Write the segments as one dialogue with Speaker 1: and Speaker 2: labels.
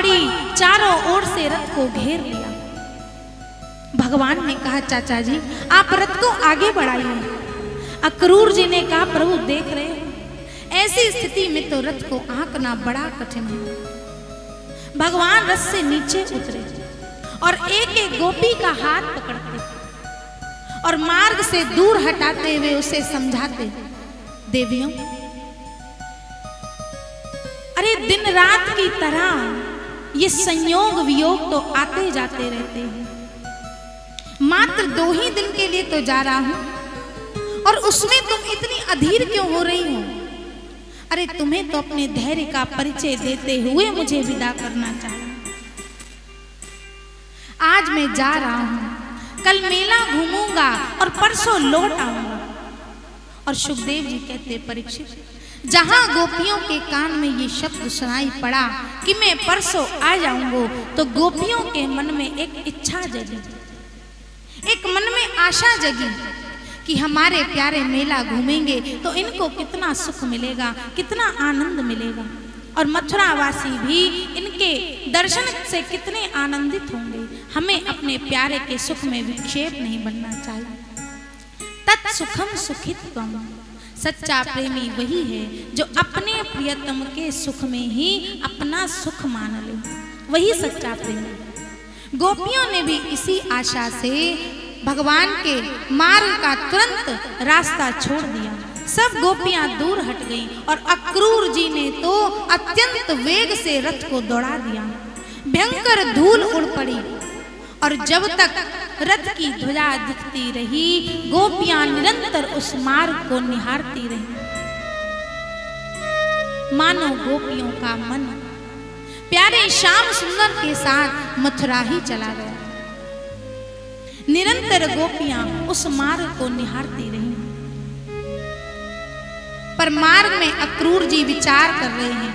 Speaker 1: पड़ी, चारों ओर से रथ को घेर लिया। भगवान ने कहा चाचा जी आप रथ को आगे बढ़ाइए। अक्रूर जी ने कहा प्रभु देख रहे हो, ऐसी स्थिति में तो रथ को आंकना बड़ा कठिन है। भगवान रथ से नीचे उतरे और एक एक गोपी का हाथ पकड़ते और मार्ग से दूर हटाते हुए उसे समझाते, देवियों अरे दिन रात की तरह ये संयोग वियोग तो आते जाते रहते हैं। मात्र 2 ही दिन के लिए तो जा रहा हूं और उसमें तुम इतनी अधीर क्यों हो रही हो? अरे तुम्हें तो अपने धैर्य का परिचय देते हुए मुझे विदा करना चाहिए। आज मैं जा रहा हूं, कल मेला घूमूंगा और परसों लौट आऊंगा। और सुखदेव जी कहते परीक्षित, जहां गोपियों के कान में ये शब्द सुनाई पड़ा कि मैं परसों आ जाऊंगा, तो गोपियों के मन में एक इच्छा जगी, एक मन में आशा जगी कि हमारे प्यारे मेला घूमेंगे तो इनको कितना सुख मिलेगा, कितना आनंद मिलेगा, और मथुरावासी भी इनके दर्शन से कितने आनंदित होंगे। हमें अपने प्यारे के सुख में विक्षेप नहीं बनना चाहिए। तत्सुखम सुखित्वम, सच्चा प्रेमी वही है जो अपने प्रियतम के सुख में ही अपना सुख मान ले, वही सच्चा प्रेमी। गोपियों ने भी इसी आशा से भगवान के मार्ग का तुरंत रास्ता छोड़ दिया। सब गोपियां दूर हट गईं और अक्रूर जी ने तो अत्यंत वेग से रथ को दौड़ा दिया। भयंकर धूल उड़ पड़ी और जब तक रथ की ध्वजा दिखती रही, गोपियां निरंतर उस मार्ग को निहारती रही। मानो गोपियों का मन प्यारे श्याम सुंदर के साथ मथुरा ही चला गया। निरंतर गोपियां उस मार्ग को निहारती रही। पर मार्ग में अक्रूर जी विचार कर रहे हैं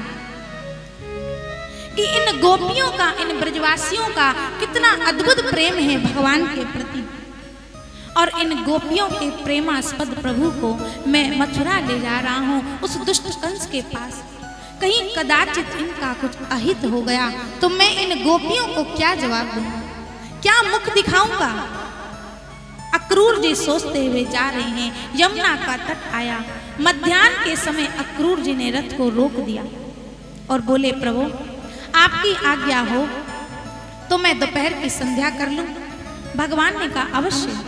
Speaker 1: कि इन गोपियों का, इन ब्रजवासियों का कितना अद्भुत प्रेम है भगवान के प्रति, और इन गोपियों के प्रेमास्पद प्रभु को मैं मथुरा ले जा रहा हूं उस दुष्ट कंस के पास। कहीं कदाचित इनका कुछ अहित हो गया तो मैं इन गोपियों को क्या जवाब दूंगा, क्या मुख दिखाऊंगा? अक्रूर जी सोचते हुए जा रहे हैं। यमुना का तट आया। मध्याह्न के समय अक्रूर जी ने रथ को रोक दिया और बोले प्रभु आपकी आज्ञा हो तो मैं दोपहर की संध्या कर लूं। भगवान ने कहा अवश्य।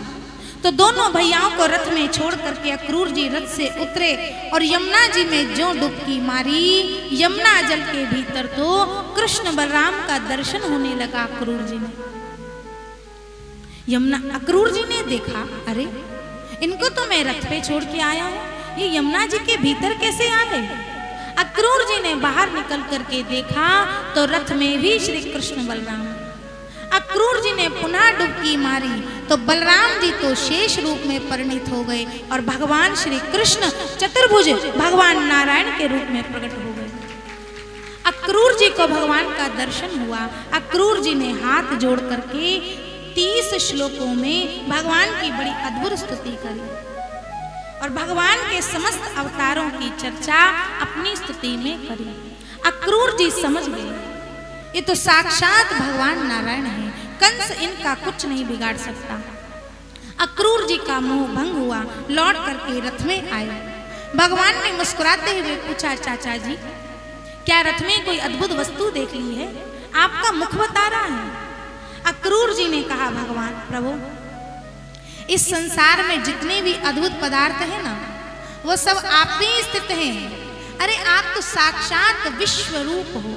Speaker 1: तो दोनों भैयाओं को रथ में छोड़ करके अक्रूर जी रथ से उतरे और यमुना जी में जो डुबकी मारी, यमुना जल के भीतर तो कृष्ण बलराम का दर्शन होने लगा। अक्रूर जी ने अक्रूर जी ने देखा, अरे इनको तो मैं रथ पे छोड़ के आया हूं, ये यमुना जी के भीतर कैसे आ गए? अक्रूर जी ने बाहर निकल करके देखा तो रथ में भी श्री कृष्ण बलराम। अक्रूर जी ने पुनः डुबकी मारी तो बलराम जी तो शेष रूप में परिणित हो गए और भगवान श्री कृष्ण चतुर्भुज भगवान नारायण के रूप में प्रकट हो गए। अक्रूर जी को भगवान का दर्शन हुआ। अक्रूर जी ने हाथ जोड़ करके 30 श्लोकों में भगवान की बड़ी अद्भुत स्तुति करी और भगवान के समस्त अवतारों की चर्चा अपनी स्तुति में करी। अक्रूर जी समझ गए ये तो साक्षात भगवान नारायण है, कंस इनका कुछ नहीं बिगाड़ सकता। अक्रूर जी का मोह भंग हुआ, लौट करके रथ में आए। भगवान ने मुस्कुराते हुए पूछा चाचा जी क्या रथ में कोई अद्भुत वस्तु देख ली है? आपका मुख बता रहा है। अक्रूर जी ने कहा भगवान प्रभु इस संसार में जितने भी अद्भुत पदार्थ हैं ना वो सब आप में स्थित हैं। अरे आप तो साक्षात विश्व रूप हो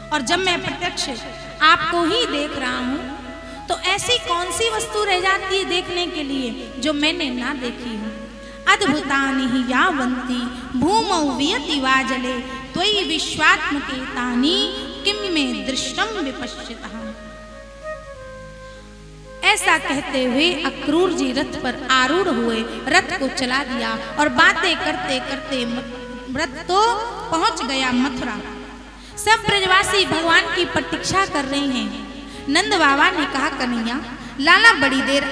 Speaker 1: और जब मैं प्रत्यक्ष आपको ही देख रहा हूं तो ऐसी कौन सी वस्तु रह जाती है देखने के लिए जो मैंने ना देखी हो। अद्भुतानि हि यावन्ति भूमौ वियति वा जले त्वयि विश्वात्मके तानि किम में दृष्टम विपश्चितः। ऐसा कहते हुए अक्रूर जी रथ पर आरूढ़ हुए, रथ को चला दिया और बातें करते करते रथ तो पहुंच गया मथुरा। सब ब्रजवासी भगवान की प्रतीक्षा कर रहे हैं। नंद बाबा ने कहा कन्हैया लाला बड़ी देर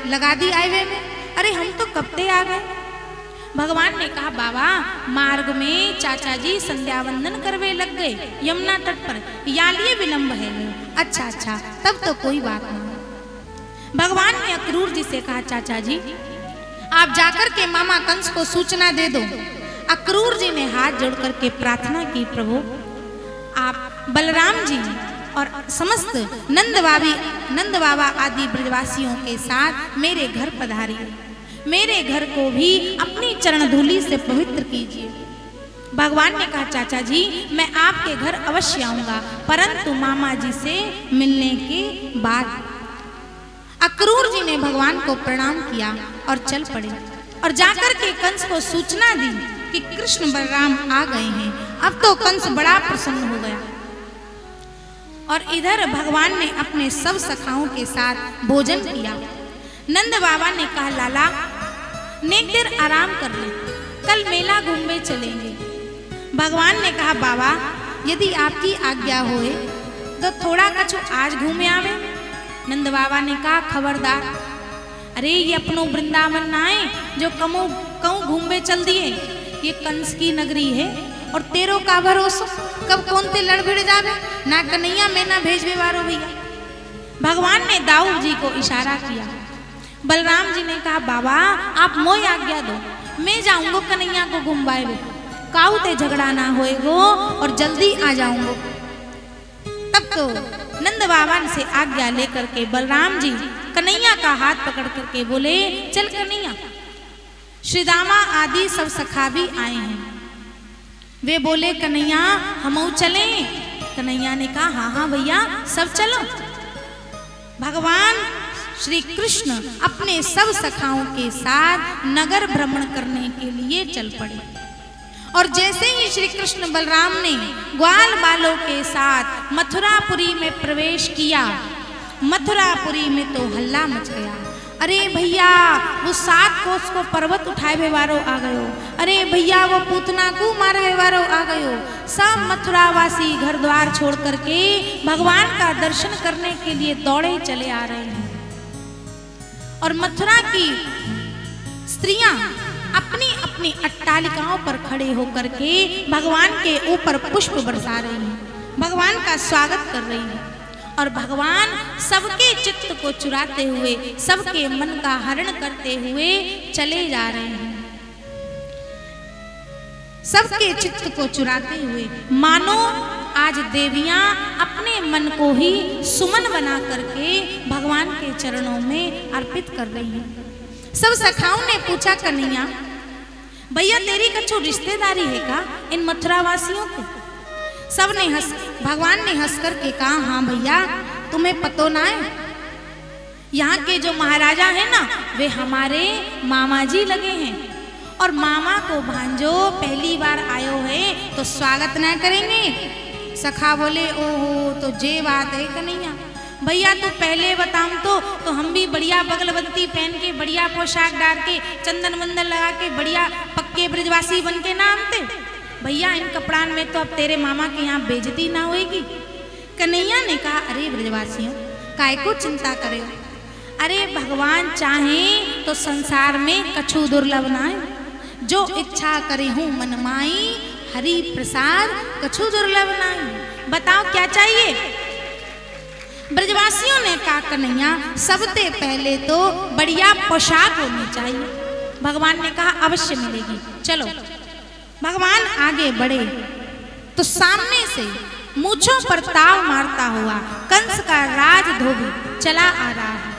Speaker 1: लगा दी आए हुए में, अरे हम तो कब से आ गए। भगवान ने कहा बाबा मार्ग में चाचा जी संध्या वंदन करवे लग गए यमुना तट पर, या लिए विलंब है। अच्छा अच्छा तब तो कोई बात नहीं। भगवान ने अक्रूर जी से कहा चाचा जी आप जाकर के मामा कंस को सूचना दे दो। अक्रूर जी ने हाथ जोड़ करके प्रार्थना की, प्रभु आप बलराम जी और समस्त नंद बाबा आदि ब्रजवासियों के साथ मेरे घर पधारिए, मेरे घर को भी अपनी चरण धूलि से पवित्र कीजिए। भगवान ने कहा चाचा जी मैं आपके घर अवश्य आऊंगा, परंतु मामा जी से मिलने के बाद। अक्रूर जी ने भगवान को प्रणाम किया और चल पड़े और जाकर के कंस को सूचना दी कि कृष्ण बलराम आ गए हैं। अब तो कंस बड़ा प्रसन्न हो गया और इधर भगवान ने अपने सब सखाओं के साथ भोजन किया। नंद बाबा ने कहा लाला नेक देर आराम कर ले, कल मेला घूमने चलेंगे। भगवान ने कहा बाबा यदि आपकी आज्ञा होए तो थोड़ा कछु आज घूमे आवे। नंद बाबा ने कहा खबरदार, अरे ये अपनों वृंदावन ना आए जो कहूँ घूमने चल दिए। ये कंस की नगरी है और तेरो का भरोसा कब कौन ते लड़ भिड़ जावे, ना कन्हैया में ना भेजवे वारो भैया। भगवान ने दाऊद जी को इशारा किया। बलराम जी ने कहा बाबा आप मोय आज्ञा दो, मैं जाऊंगो कन्हैया को घुमवाए, काऊ ते झगड़ा ना होएगो और जल्दी आ जाऊंगो। तब तो नंद बाबा से आज्ञा लेकर के बलराम जी कन्हैया का हाथ पकड़ करके बोले चल कन्हैया। श्री दामा आदि सब सखा भी आए हैं, वे बोले कन्हैया हम चले। कन्हैया ने कहा हाँ हाँ भैया सब चलो। भगवान श्री कृष्ण अपने सब सखाओं के साथ नगर भ्रमण करने के लिए चल पड़े और जैसे ही श्री कृष्ण बलराम ने ग्वाल बालों के साथ मथुरापुरी में प्रवेश किया, मथुरापुरी में तो हल्ला मच गया। अरे भैया वो 7 कोस को पर्वत उठाए हुए वारो आ गयो, अरे भैया वो पूतना को मारे हुए वारो आ गयो। सब मथुरावासी घर द्वार छोड़ करके भगवान का दर्शन करने के लिए दौड़े चले आ रहे हैं और मथुरा की स्त्रियां अपनी अपनी अट्टालिकाओं पर खड़े होकर के भगवान के ऊपर पुष्प बरसा रही हैं, भगवान का स्वागत कर रही हैं और भगवान सबके चित्त को चुराते हुए, सबके मन का हरण करते हुए चले जा रहे हैं। सबके चित्त को चुराते हुए मानो आज देवियां अपने मन को ही सुमन बना करके भगवान के चरणों में अर्पित कर रही हैं। सब सखाओं ने पूछा कन्हैया भैया तेरी कछु रिश्तेदारी है का इन मथुरावासियों को? सब ने भगवान ने हंस करके कहा हाँ भैया तुम्हें पतो ना है, यहाँ के जो महाराजा है ना वे हमारे मामा जी लगे हैं और मामा को भांजो पहली बार आयो है तो स्वागत ना करेंगे। सखा बोले ओहो तो जे बात है कन्हैया, भैया तू पहले बताऊं तो हम भी बढ़िया बगलबंती पहन के बढ़िया पोशाक डाल के चंदन वंदन लगा के बढ़िया पक्के ब्रजवासी बन के ना आते। भैया इन कपड़ान में तो अब तेरे मामा के यहाँ बेइज्जती ना होएगी। कन्हैया ने कहा अरे ब्रजवासियों काय को चिंता करे, अरे भगवान चाहे तो संसार में कछु दुर्लभ ना है, जो इच्छा करे हूँ मन माई हरि प्रसाद कछु दुर्लभ ना है। बताओ क्या चाहिए? ब्रजवासियों ने कहा कन्हैया सबसे पहले तो बढ़िया पोशाक होनी चाहिए। भगवान ने कहा अवश्य मिलेगी, चलो। भगवान आगे बढ़े तो सामने से मूंछों पर ताव मारता हुआ कंस का राज धोबी चला आ रहा है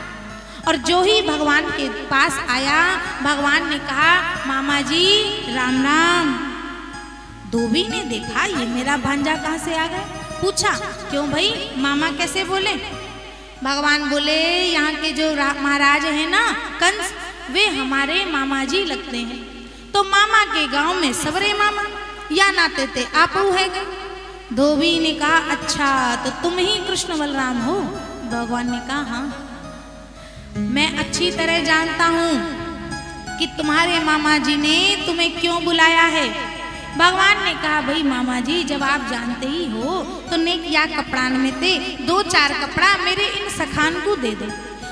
Speaker 1: और जो ही भगवान के पास आया भगवान ने कहा मामा जी राम राम। धोबी ने देखा ये मेरा भांजा कहाँ से आ गया, पूछा क्यों भाई मामा कैसे बोले? भगवान बोले यहाँ के जो महाराज है ना कंस वे हमारे मामा जी लगते हैं, तो मामा के गांव में सबरे मामा या नाते थे आप है गए। धोबी ने कहा अच्छा तो तुम ही कृष्ण बलराम हो? भगवान ने कहा हाँ मैं अच्छी तरह जानता हूँ कि तुम्हारे मामा जी ने तुम्हें क्यों बुलाया है। भगवान ने कहा भाई मामा जी जब आप जानते ही हो तो नेक या कपड़ान में थे 2-4 कपड़ा मेरे इन सखान को दे दो,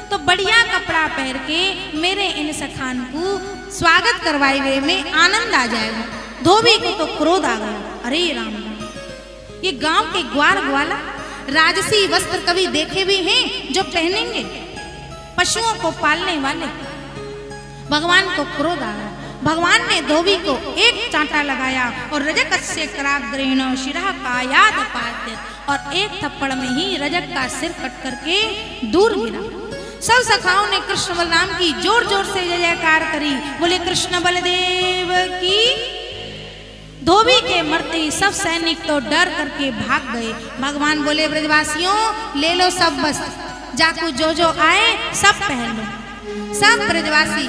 Speaker 1: तो बढ़िया कपड़ा पहन के मेरे इन सखान को स्वागत करवाए हुए में आनंद आ जाएगा। धोबी को तो क्रोध आ गया, अरे राम, ये गांव के ग्वार ग्वाला राजसी वस्त्र कभी देखे भी हैं जो पहनेंगे? पशुओं को पालने वाले। भगवान को क्रोध आ गया। भगवान ने धोबी को एक चांटा लगाया और रजक से कराग्रेण शिरा कायाद पाद्य, और एक थप्पड़ में ही रजक का सिर कट करके दूर गिरा। सब सखाओं ने कृष्ण बलराम की जोर जोर से जय जयकार करी, बोले कृष्ण बलदेव की। धोबी के मरते सब सैनिक तो डर करके भाग गए। भगवान बोले ब्रजवासियों ले लो सब वस्त्र, जाकू जो आए सब पहन लो। सब ब्रजवासी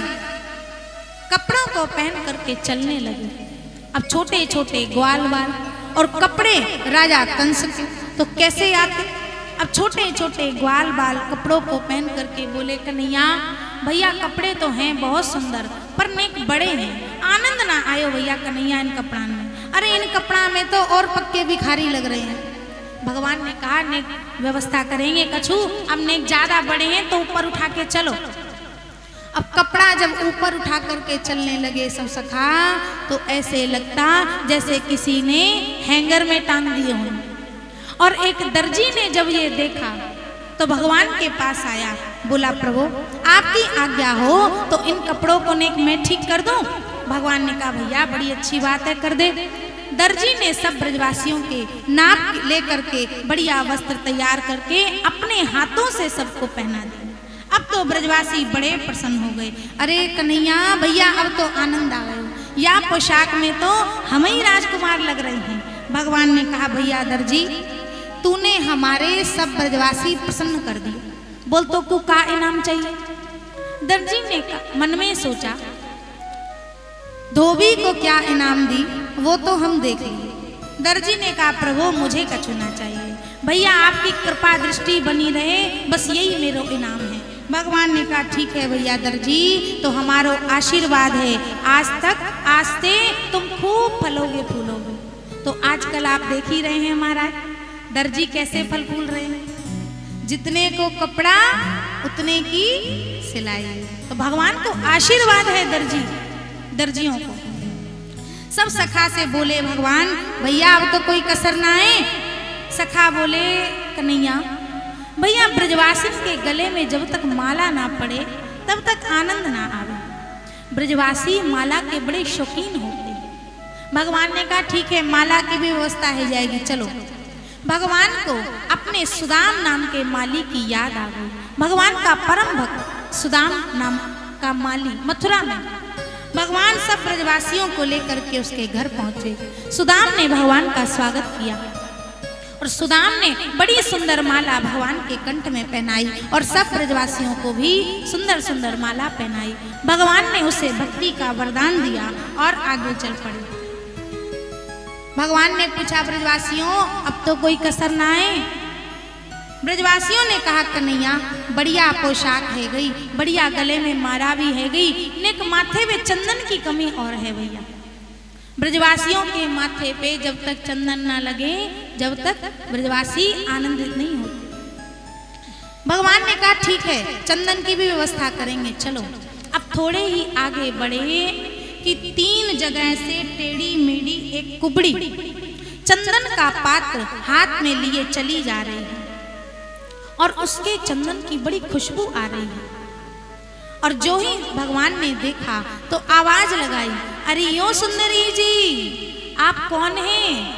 Speaker 1: कपड़ों को पहन करके चलने लगे। अब छोटे छोटे ग्वाल बाल और कपड़े राजा कंस के तो कैसे आते? अब छोटे छोटे ग्वाल बाल कपड़ों को पहन करके बोले कन्हैया भैया कपड़े तो हैं बहुत सुंदर, पर नेक बड़े हैं, आनंद ना आयो भैया कन्हैया इन कपड़ा में। अरे इन कपड़ा में तो और पक्के भिखारी लग रहे हैं। भगवान ने कहा नेक व्यवस्था करेंगे कछु, अब नेक ज्यादा बड़े हैं तो ऊपर उठा के चलो। अब कपड़ा जब ऊपर उठा करके चलने लगे सब सखा, तो ऐसे लगता जैसे किसी ने हैंगर में टांग दिए हों। और एक दर्जी ने जब ये देखा तो भगवान के पास आया, बोला प्रभु आपकी आज्ञा हो तो इन कपड़ों को नेक मैं ठीक कर दूं। भगवान ने कहा भैया बड़ी अच्छी बात है, कर दे। दर्जी ने सब ब्रजवासियों के नाप लेकर के बढ़िया वस्त्र तैयार करके अपने हाथों से सबको पहना दिया। अब तो ब्रजवासी बड़े प्रसन्न हो गए, अरे कन्हैया भैया अब तो आनंद आ गए, या पोशाक में तो हम ही राजकुमार लग रहे हैं। भगवान ने कहा भैया दर्जी तूने हमारे सब ब्रजवासी प्रसन्न कर दिए, बोल तो को का इनाम चाहिए? दर्जी ने मन में सोचा धोबी को क्या इनाम दी वो तो हम देख लेंगे। दर्जी ने कहा प्रभु मुझे कछुना चाहिए, भैया आपकी कृपा दृष्टि बनी रहे, बस यही मेरा इनाम है। भगवान ने कहा ठीक है भैया दर्जी, तो हमारो आशीर्वाद है, आज तक आस्ते तुम खूब फलोगे फूलोगे। तो आजकल आप देख ही रहे हैं महाराज दर्जी कैसे फल फूल रहे हैं, जितने को कपड़ा उतने की सिलाई। तो भगवान को आशीर्वाद है दर्जियों को। सब सखा से बोले भगवान भैया अब तो कोई कसर ना है। सखा बोले कन्हैया भैया ब्रजवासी के गले में जब तक माला ना पड़े तब तक आनंद ना आवे। ब्रजवासी माला के बड़े शौकीन होते हैं। भगवान ने कहा ठीक है माला की भी व्यवस्था हो जाएगी, चलो। भगवान को अपने सुदाम नाम के माली की याद आ गई। भगवान का परम भक्त सुदाम नाम का माली मथुरा में। भगवान सब ब्रजवासियों को लेकर के उसके घर पहुंचे। सुदाम ने भगवान का स्वागत किया और सुदाम ने बड़ी सुंदर माला भगवान के कंठ में पहनाई और सब ब्रजवासियों को भी सुंदर सुंदर माला पहनाई। भगवान ने उसे भक्ति का वरदान दिया और आगे चल पड़े। भगवान ने पूछा ब्रजवासियों अब तो कोई कसर ना है? ब्रजवासियों ने कहा कन्हैया बढ़िया पोशाक है गई, बढ़िया गले में माला भी है गई, नेक माथे में चंदन की कमी और है भैया। ब्रजवासियों के माथे पे जब तक चंदन ना लगे जब तक ब्रजवासी आनंदित नहीं होते। भगवान ने कहा ठीक है चंदन की भी व्यवस्था करेंगे, चलो। अब थोड़े ही आगे बढ़े कि 3 जगह से टेढ़ी मेढ़ी एक कुबड़ी चंदन का पात्र हाथ में लिए चली जा रही है और उसके चंदन की बड़ी खुशबू आ रही है। और जो ही भगवान ने देखा तो आवाज लगाई, अरे यो सुंदरी जी आप कौन हैं?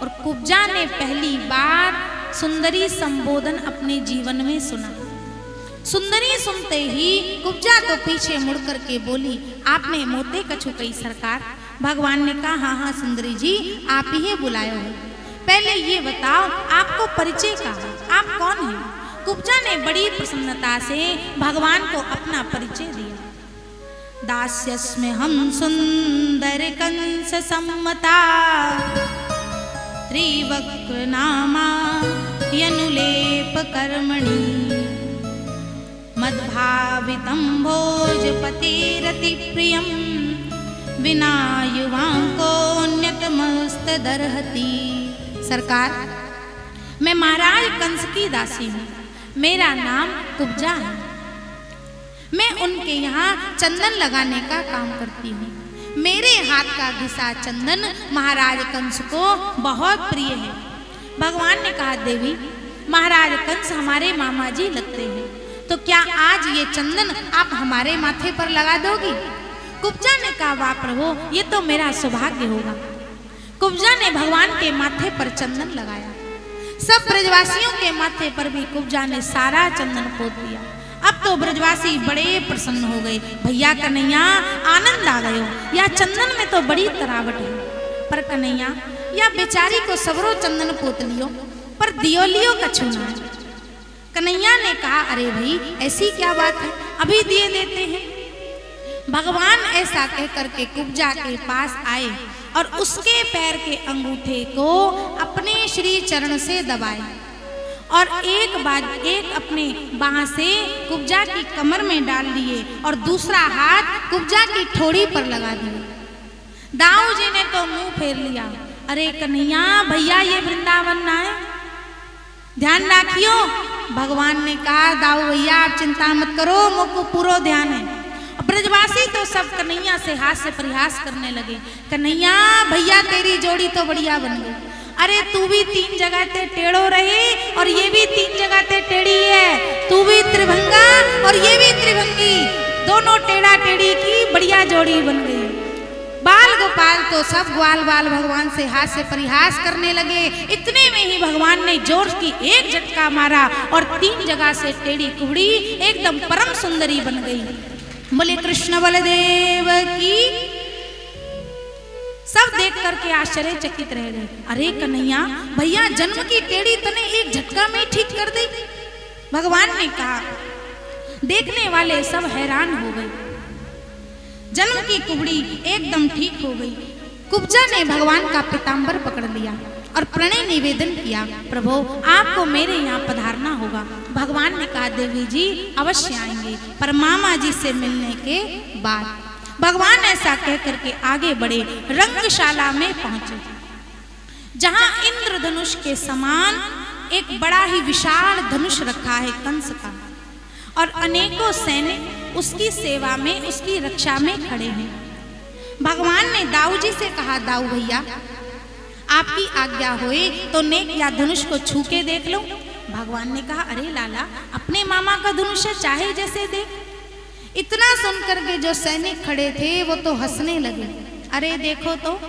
Speaker 1: और कुब्जा ने पहली बार सुंदरी संबोधन अपने जीवन में सुना। सुंदरी सुनते ही कुब्जा तो पीछे मुड़ करके बोली, आपने मोते कछु कही सरकार? भगवान ने कहा हाँ हाँ सुंदरी जी आप ही बुलाए हो, पहले ये बताओ आपको परिचय का, आप कौन हैं? कुब्जा ने बड़ी प्रसन्नता से भगवान को अपना परिचय दिया। दास्यस्मे हम सुंदर कंस सम्मता त्रिवक्र नामा यनुलेप कर्मणि मद्भावितं भोजपतिरति प्रियं विना युवांकोन्यतमस्तदर्हति। सरकार मैं महाराज कंस की दासी हूँ, मेरा नाम कुब्जा है। मैं उनके यहाँ चंदन लगाने का काम करती हूँ। मेरे हाथ का घिसा चंदन महाराज कंस को बहुत प्रिय है। भगवान ने कहा, देवी महाराज कंस हमारे मामा जी लगते हैं, तो क्या आज ये चंदन आप हमारे माथे पर लगा दोगी? कुब्जा ने कहा, वाह प्रभु, ये तो मेरा सौभाग्य होगा। कुब्जा ने भगवान के माथे पर चंदन लगाया। सब ब्रजवासियों के माथे पर भी कुब्जा ने सारा चंदन पोत दिया। अब तो ब्रजवासी बड़े प्रसन्न हो गए। भैया कन्हैया, आनंद आ गयो, या चंदन में तो बड़ी तरावट है। पर कन्हैया, या बेचारी को सबरो चंदन पोत लियो, पर दियोलियो कछु ना। कन्हैया ने कहा, अरे भाई ऐसी क्या बात है, अभी दिए देते हैं। भगवान ऐसा कह करके कुब्जा के पास आए और उसके पैर के अंगूठे को अपने श्री चरण से दबाए और एक अपने बाह से कुब्जा की कमर में डाल लिए और दूसरा हाथ कुब्जा की ठोड़ी पर लगा दिए। दाऊ जी ने तो मुंह फेर लिया। अरे कन्हैया, भैया ये वृंदावन ना है, ध्यान रखियो। भगवान ने कहा, दाऊ भैया आप चिंता मत करो, मुझको पूरा ध्यान है। ब्रजवासी तो सब कन्हैया से हाथ से परिहास करने लगे। कन्हैया भैया तेरी जोड़ी तो बढ़िया बन गई। अरे तू भी 3 जगह ते टेढ़ो रहे और ये भी 3 जगह ते टेढ़ी है। तू भी त्रिभंगा और ये भी त्रिभंगी, दोनों टेढ़ा टेढ़ी की बढ़िया जोड़ी बन गई। बाल गोपाल तो सब ग्वाल बाल भगवान से हाथ से परिहास करने लगे। इतने में ही भगवान ने जोर की एक झटका मारा और 3 जगह से टेढ़ी कुबड़ी एकदम परम सुंदरी बन गई। बोले कृष्ण बलदेव की। सब देख करके आश्चर्यचकित रह गए। अरे कन्हैया, भैया जन्म की टेढ़ी तने एक झटका में ठीक कर दी। भगवान ने कहा। देखने वाले सब हैरान हो गए। जन्म की कुबड़ी एकदम ठीक हो गई। कुब्जा ने भगवान का पीतांबर पकड़ लिया और प्रणय निवेदन किया, प्रभु आपको मेरे यहाँ पधारना होगा। भगवान ने कहा, देवी जी अवश्य आएंगे, पर मामा जी से मिलने के बाद। भगवान ऐसा कह करके आगे बढ़े, रंगशाला में पहुंचे, जहां इंद्रधनुष के समान एक बड़ा ही विशाल धनुष रखा है कंस का, और अनेकों सैनिक उसकी सेवा में, उसकी रक्षा में खड़े हैं। भगवान ने दाऊ जी से कहा, दाऊ भैया आपकी आज्ञा होए तो नेक या धनुष को छू के देख लो। भगवान ने कहा, अरे लाला अपने मामा का धनुष है, चाहे जैसे देख। इतना सुनकर के जो सैनिक खड़े थे वो तो हंसने लगे। अरे देखो तो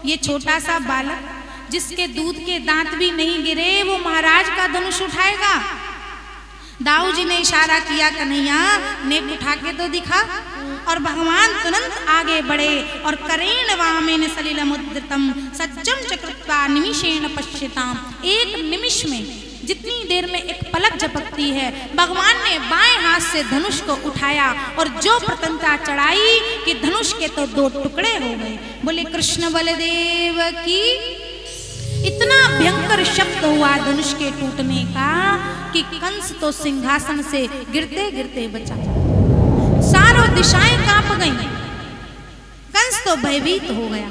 Speaker 1: ये छोटा सा बालक जिसके दूध के दांत भी नहीं गिरे, वो महाराज का धनुष उठाएगा। दाऊ जी ने इशारा किया, कन्हैया नेक उठा के तो दिखा। और भगवान तुरंत आगे बढ़े और करेण वामेन सलिलमुद्रितम सज्जम चकृत्वा निमिषेण पश्यताम। एक निमिष में, जितनी देर में एक पलक झपकती है, भगवान ने बाएं हाथ से धनुष को उठाया और जो प्रतंता चढ़ाई कि धनुष के तो 2 टुकड़े हो गए। बोले कृष्ण बलदेव की। इतना भयंकर शब्द हुआ धनुष के टूटने का कि कंस तो सिंहासन से गिरते गिरते बचा। चारों दिशाएं कांप गईं। कंस तो भयभीत हो गया।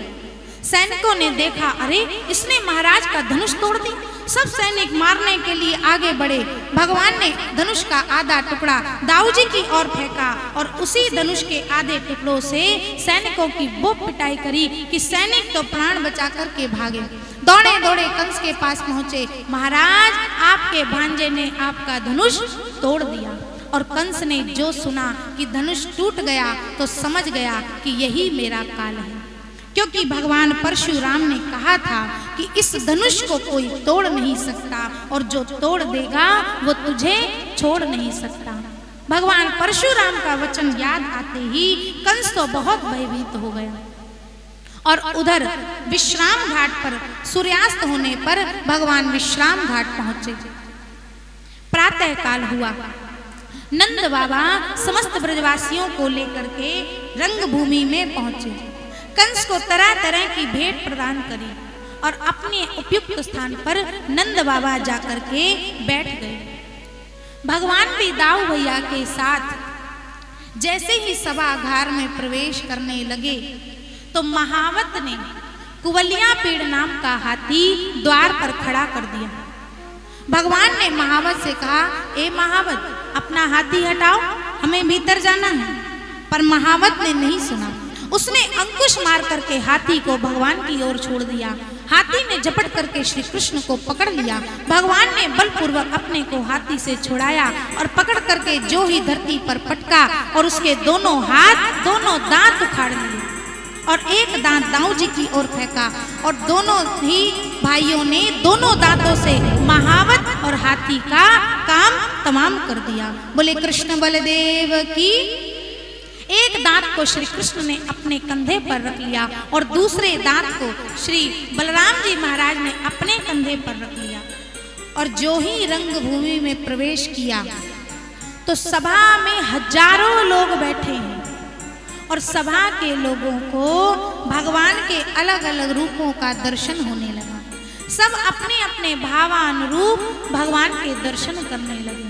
Speaker 1: सैनिकों ने देखा, अरे इसने महाराज का धनुष तोड़ दी। सब सैनिक मारने के लिए आगे बढ़े। भगवान ने धनुष का आधा टुकड़ा दाऊजी की ओर फेंका और उसी धनुष के आधे टुकड़ों से सैनिकों की वो पिटाई करी कि सैनिक तो प्राण बचा करके भागे। दौड़े दौड़े कंस के पास पहुंचे, महाराज आपके भांजे ने आपका धनुष तोड़ दिया। और कंस ने जो सुना कि धनुष टूट गया तो समझ गया कि यही मेरा काल है, क्योंकि भगवान परशुराम ने कहा था कि इस धनुष को कोई तोड़ नहीं सकता और जो तोड़ देगा वो तुझे छोड़ नहीं सकता। भगवान परशुराम का वचन याद आते ही कंस तो बहुत भयभीत हो गया। और उधर विश्राम घाट पर सूर्यास्त होने पर भगवान विश्राम घाट पहुंचे। प्रातः काल हुआ। नंद बाबा समस्त ब्रजवासियों को लेकर के रंगभूमि में पहुंचे। कंस को तरह तरह की भेंट प्रदान करी और अपने उपयुक्त स्थान पर नंद बाबा जाकर के बैठ गए। भगवान भी दाऊ भैया के साथ जैसे ही सभागार में प्रवेश करने लगे तो महावत ने कुवलिया पेड़ नाम का हाथी द्वार पर खड़ा कर दिया। भगवान ने महावत से कहा, ए महावत अपना हाथी हटाओ। हमें भीतर जाना है। पर महावत ने नहीं सुना। उसने अंकुश मार करके हाथी को भगवान की ओर छोड़ दिया। हाथी ने झपट करके श्री कृष्ण को पकड़ लिया। भगवान ने बलपूर्वक अपने को हाथी से छुड़ाया और पकड़ करके जो ही धरती पर पटका और उसके दोनों हाथ, दोनों दांत उखाड़ लिए और एक दांत दाऊ जी की ओर फेंका और दोनों ही भाइयों ने दोनों दांतों से महावत और हाथी का काम तमाम कर दिया। बोले कृष्ण बलदेव की। एक दांत को श्री कृष्ण ने अपने कंधे पर रख लिया और दूसरे दांत को श्री बलराम जी महाराज ने अपने कंधे पर रख लिया। और जो ही रंगभूमि में प्रवेश किया तो सभा में हजारों लोग बैठे हैं और सभा के लोगों को भगवान के अलग अलग रूपों का दर्शन होने लगा। सब अपने अपने भावानुरूप भगवान के दर्शन करने लगे।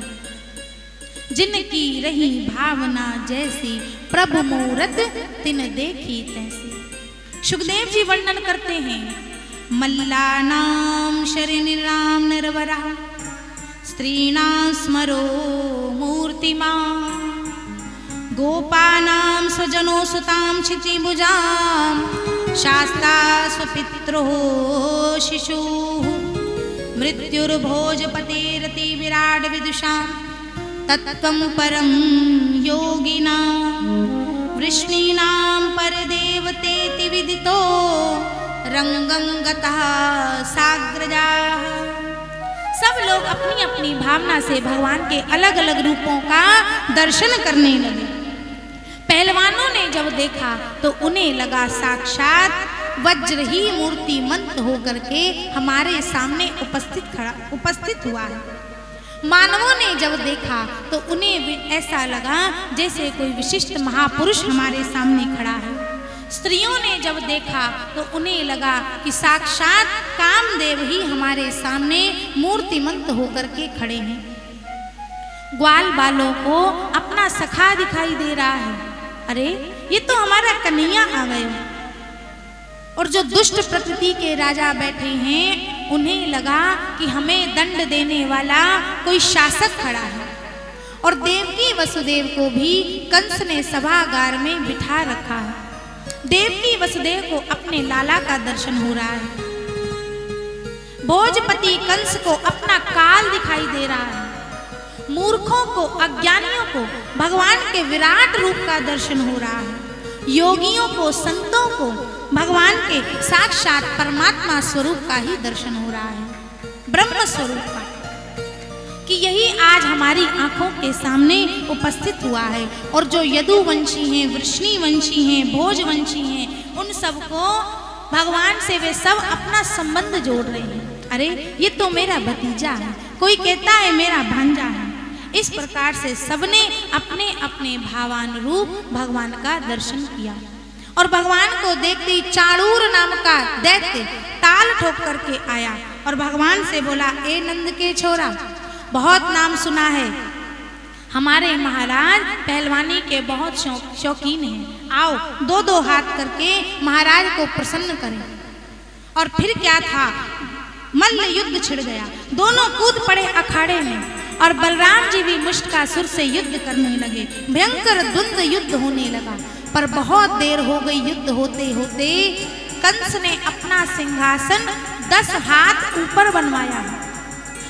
Speaker 1: जिनकी रही भावना जैसी प्रभु मूरत तिन देखी तैसी। सुखदेव जी वर्णन करते हैं, मल्लानाम शरीराम निर्वरा स्त्रीणां स्मरो मूर्तिमान् गोपानां स्वजनो सुतां क्षितिभुजां शास्ता स्वपित्रो शिशुः मृत्युर्भोजपतेरति विराट विदुषां तत्त्वं परं योगिनां वृष्णीनां परदेवतेति विदितो रंगं गतः साग्रजाः। सब लोग अपनी अपनी भावना से भगवान के अलग अलग रूपों का दर्शन करने लगे। पहलवानों ने जब देखा तो उन्हें लगा साक्षात वज्र ही मूर्तिमंत होकर के हमारे सामने उपस्थित हुआ है। मानवों ने जब देखा तो उन्हें भी ऐसा लगा जैसे कोई विशिष्ट महापुरुष हमारे सामने खड़ा है। स्त्रियों ने जब देखा तो उन्हें लगा कि साक्षात कामदेव ही हमारे सामने मूर्तिमंत होकर के खड़े हैं। ग्वाल बालों को अपना सखा दिखाई दे रहा है। अरे ये तो हमारा कन्हैया आ गए। और जो दुष्ट प्रकृति के राजा बैठे हैं उन्हें लगा कि हमें दंड देने वाला कोई शासक खड़ा है। और देवकी वसुदेव को भी कंस ने सभागार में बिठा रखा है। देवकी वसुदेव को अपने लाला का दर्शन हो रहा है। भोजपति कंस को अपना काल दिखाई दे रहा है। मूर्खों को, अज्ञानियों को भगवान के विराट रूप का दर्शन हो रहा है। योगियों को, संतों को भगवान के साक्षात परमात्मा स्वरूप का ही दर्शन हो रहा है, ब्रह्म स्वरूप का, कि यही आज हमारी आंखों के सामने उपस्थित हुआ है। और जो यदुवंशी हैं, वृष्णिवंशी हैं, भोजवंशी हैं, उन सबको भगवान से वे सब अपना संबंध जोड़ रहे हैं। अरे ये तो मेरा भतीजा है, कोई कहता है मेरा भांजा है। इस प्रकार से सबने अपने अपने भावानुरूप भगवान का दर्शन किया। और भगवान को देखते ही चाणूर नाम का दैत्य ताल ठोक करके आया और भगवान से बोला, ए नंद के छोरा, बहुत नाम सुना है, हमारे महाराज पहलवानी के बहुत शौकीन हैं। आओ दो दो हाथ करके महाराज को प्रसन्न करें। और फिर क्या था, मल्ल युद्ध छिड़ गया। दोनों कूद पड़े अखाड़े में और बलराम जी भी मुष्टिकासुर से युद्ध करने लगे। भयंकर द्वंद्व युद्ध होने लगा। पर बहुत देर हो गई युद्ध होते होते। कंस ने अपना सिंहासन 10 हाथ ऊपर बनवाया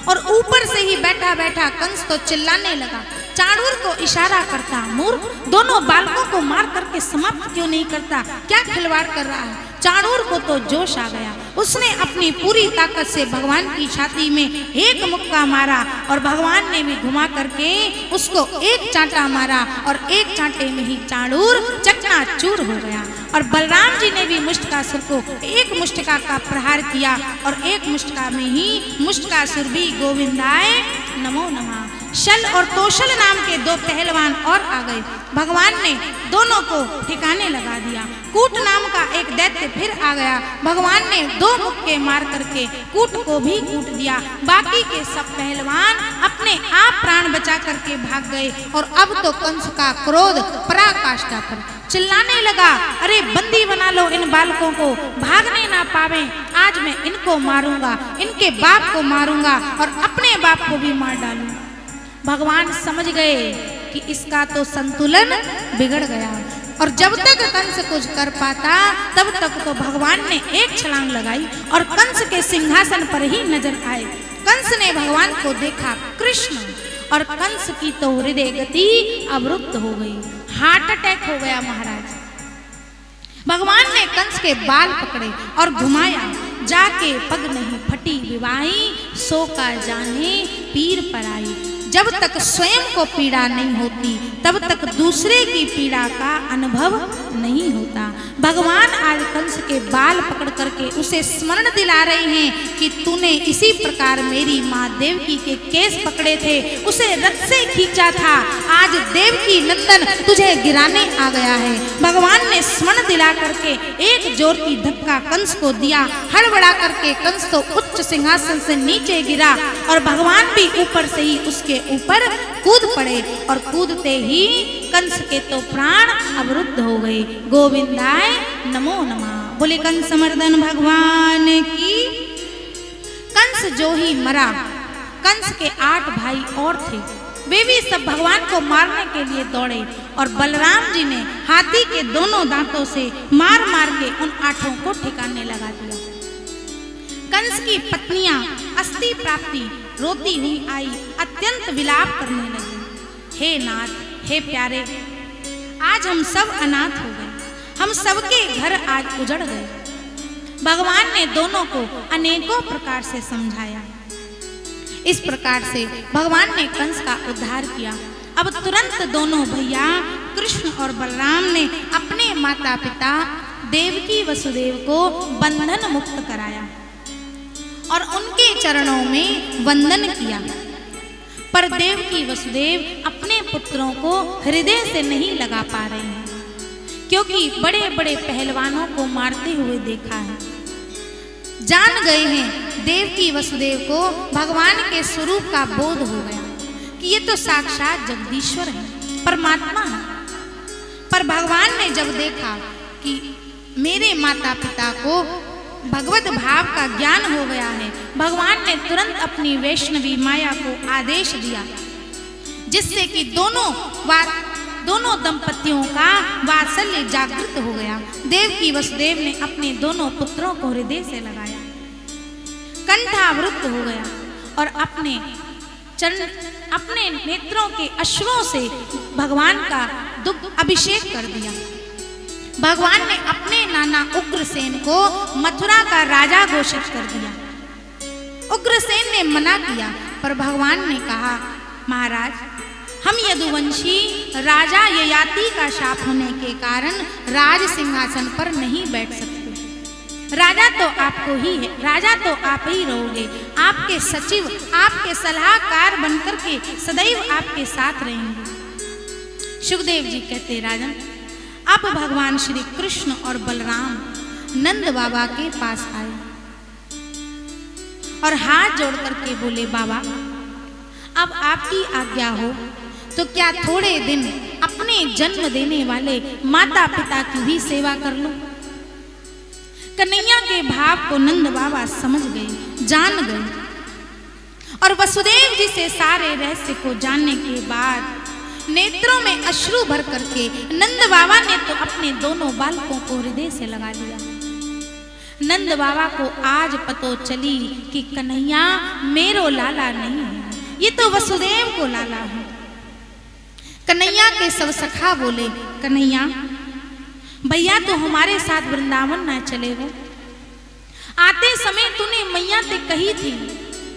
Speaker 1: और ऊपर से ही बैठा बैठा कंस तो चिल्लाने लगा। चाणूर को इशारा करता, मूर्ख, दोनों बालकों को मार करके समाप्त क्यों नहीं करता, क्या खिलवाड़ कर रहा है। चाणूर को तो जोश आ गया। उसने अपनी पूरी ताकत से भगवान की छाती में एक मुक्का मारा और भगवान ने भी घुमा करके उसको एक चांटा मारा और एक चांटे में ही चाणूर चकनाचूर हो गया। और बलराम जी ने भी मुष्टिकासुर को एक मुष्टिका का प्रहार किया और एक मुष्टिका में ही मुष्टिकासुर भी गोविंदाय नमो नमः। शल और तोशल नाम के 2 पहलवान और आ गए। भगवान ने दोनों को ठिकाने लगा दिया। कूट नाम का एक दैत्य फिर आ गया। भगवान ने 2 मुक्के मार करके कूट को भी कूट दिया। बाकी के सब पहलवान अपने आप प्राण बचा करके भाग गए। और अब तो कंस का क्रोध पराकाष्ठा पर, चिल्लाने लगा, अरे बंदी बना लो इन बालकों को, भागने ना पावे। आज मैं इनको मारूंगा, इनके बाप को मारूंगा और अपने बाप को भी मार डालूंगा। भगवान समझ गए कि इसका तो संतुलन बिगड़ गया। और जब तक कंस कुछ कर पाता तब तक तो भगवान ने एक छलांग लगाई और कंस के सिंहासन पर ही नजर आए। कंस ने भगवान को देखा कृष्ण, और कंस की तो हृदय गति अवरुद्ध हो गई, हार्ट अटैक हो गया महाराज। भगवान ने कंस के बाल पकड़े और घुमाया, जाके पग नहीं फटी विवाही, सो का जाने पीर पर आई। जब तक स्वयं को पीड़ा नहीं होती तब तक दूसरे की पीड़ा का अनुभव नहीं होता। भगवान आज कंस के बाल पकड़ करके उसे स्मरण दिला रहे हैं कि तूने इसी प्रकार मेरी माँ देवकी के केस पकड़े थे, उसे रथ से खींचा था, आज देवकी नंदन तुझे गिराने आ गया है। भगवान ने स्मरण दिला करके एक जोर की धक्का कंस को दिया, हड़बड़ा करके कंस तो उच्च सिंहासन से नीचे गिरा और भगवान भी ऊपर से ही उसके ऊपर कूद पड़े, और कूदते ही कंस के तो प्राण अवरुद्ध हो गए। गोविंदाय नमो नमः। बोले कंस मर्दन भगवान की। कंस जो ही मरा, कंस के 8 भाई और थे, वे भी सब भगवान को मारने के लिए दौड़े, और बलराम जी ने हाथी के दोनों दांतों से मार मार के उन 8 को ठिकाने लगा दिया। कंस की पत्नियां अस्थि प्राप्ति रोती हुई आई, अत्यंत विलाप करने लगी, हे नाथ, हे प्यारे, आज हम सब अनाथ हो गए, हम सबके घर आज उजड़ गए। भगवान ने दोनों को अनेकों प्रकार से समझाया। इस प्रकार से भगवान ने कंस का उद्धार किया। अब तुरंत दोनों भैया कृष्ण और बलराम ने अपने माता पिता देवकी वसुदेव को बंधन मुक्त कराया और उनके चरणों में वंदन किया। पर देवकी वसुदेव अपने पुत्रों को हृदय से नहीं लगा पा रहे हैं, क्योंकि बड़े बड़े पहलवानों को मारते हुए देखा है। जान गए हैं देवकी वसुदेव को भगवान के स्वरूप का बोध हो गया कि ये तो साक्षात जगदीश्वर है, परमात्मा है। पर भगवान ने जब देखा कि मेरे माता पिता को भगवत भाव का ज्ञान हो गया है, भगवान ने तुरंत अपनी वैष्णवी माया को आदेश दिया, जिससे कि दोनों दंपतियों का वात्सल्य जागृत हो गया। देवकी वसुदेव ने अपने दोनों पुत्रों को हृदय से लगाया, कंठावृत हो गया और अपने नेत्रों के अश्रुओं से भगवान का दुग्ध अभिषेक कर दिया। भगवान ने अपने नाना उग्रसेन को मथुरा का राजा घोषित कर दिया। उग्रसेन ने मना किया, पर भगवान ने कहा, महाराज, हम यदुवंशी राजा ययाति का शाप होने के कारण राज सिंहासन पर नहीं बैठ सकते। राजा तो आपको ही है, राजा तो आप ही रहोगे। आपके सचिव, आपके सलाहकार बनकर के सदैव आपके साथ रहेंगे। सुखदेव जी कहते, राजन, अब भगवान श्री कृष्ण और बलराम नंद बाबा के पास आए और हाथ जोड़ करके बोले, बाबा, अब आपकी आज्ञा हो तो क्या थोड़े दिन अपने जन्म देने वाले माता पिता की भी सेवा कर लो। कन्हैया के भाव को नंद बाबा समझ गए, जान गए, और वसुदेव जी से सारे रहस्य को जानने के बाद नेत्रों में अश्रु भर करके नंद बाबा ने तो अपने दोनों बालकों को हृदय से लगा लिया। नंद बाबा को आज पतो चली कि कन्हैया मेरो लाला नहीं है, ये तो वसुदेव को लाला है। कन्हैया के सब सखा बोले, कन्हैया भैया तो हमारे साथ वृंदावन ना चले गो, आते समय तूने मैया से कही थी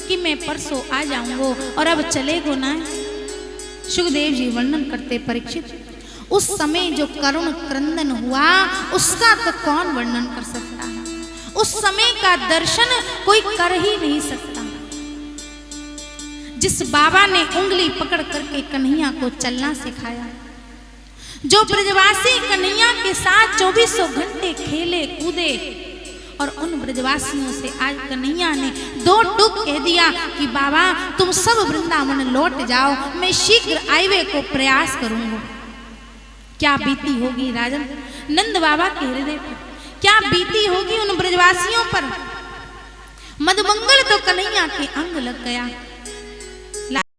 Speaker 1: कि मैं परसों आ जाऊंगो और अब चले गो ना। सुखदेव जी वर्णन करते, परीक्षित, उस समय जो करुण क्रंदन हुआ उसका तो कौन वर्णन कर सकता है। उस समय का दर्शन कोई कर ही नहीं सकता। जिस बाबा ने उंगली पकड़ करके कन्हैया को चलना सिखाया, जो ब्रजवासी कन्हैया के साथ 2400 घंटे खेले कूदे, और उन ब्रजवासियों से आज कन्हैया ने 2 टूक कह दिया कि बाबा तुम सब वृंदावन लौट जाओ, मैं शीघ्र आईवे को प्रयास करूंगा। क्या बीती होगी राजन नंद बाबा के हृदय पर, क्या बीती होगी उन ब्रजवासियों पर। मदमंगल तो कन्हैया के अंग लग गया,